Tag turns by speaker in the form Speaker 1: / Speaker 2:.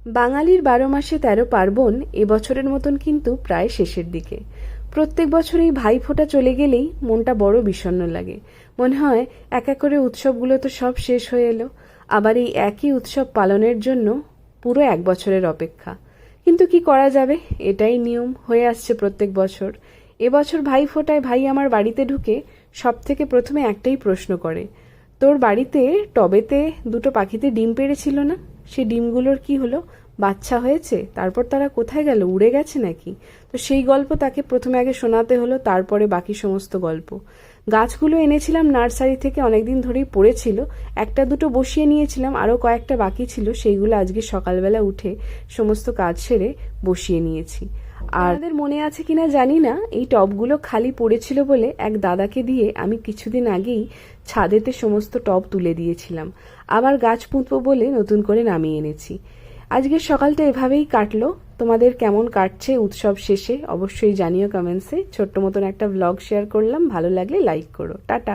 Speaker 1: বাঙালির ১২ মাসে ১৩ পার্বণ এবছরের মতন কিন্তু প্রায় শেষের দিকে। প্রত্যেক বছর এই ভাইফোঁটা চলে গেলেই মনটা বড় বিষণ্ণ লাগে। মনে হয় এক এক করে উৎসবগুলো তো সব শেষ হয়ে এলো, আবার এই একই উৎসব পালনের জন্য পুরো ১ বছরের অপেক্ষা। কিন্তু কি করা যাবে, এটাই নিয়ম হয়ে আসছে প্রত্যেক বছর। এবছর ভাইফোঁটায় ভাই আমার বাড়িতে ঢুকে সব থেকে প্রথমে একটাই প্রশ্ন করে, তোর বাড়িতে টবেতে দুটো পাখিতে ডিম পেড়েছিল না, সেই ডিমগুলোর কি হলো? বাচ্চা হয়েছে? তারপর তারা কোথায় গেল? উড়ে গেছে নাকি? তো সেই গল্প তাকে প্রথমে আগে শোনাতে হলো, তারপরে বাকি সমস্ত গল্প। গাছগুলো এনেছিলাম নার্সারি থেকে, অনেকদিন ধরেই পড়েছিল, একটা দুটো বসিয়ে নিয়েছিলাম, আরও কয়েকটা বাকি ছিল, সেইগুলো আজকে সকালবেলা উঠে সমস্ত কাজ সেরে বসিয়ে নিয়েছি। আর আমাদের মনে আছে কিনা জানি না, এই টবগুলো খালি পড়েছিল বলে এক দাদাকে দিয়ে আমি কিছুদিন আগেই ছাদেতে সমস্ত টব তুলে দিয়েছিলাম। আবার গাছ পুঁতবো বলে নতুন করে নামিয়ে এনেছি। আজকের সকালটা এভাবেই কাটলো। তোমাদের কেমন কাটছে উৎসব শেষে অবশ্যই জানিও কমেন্টসে। ছোট্ট মতন একটা ব্লগ শেয়ার করলাম, ভালো লাগলে লাইক করো। টাটা।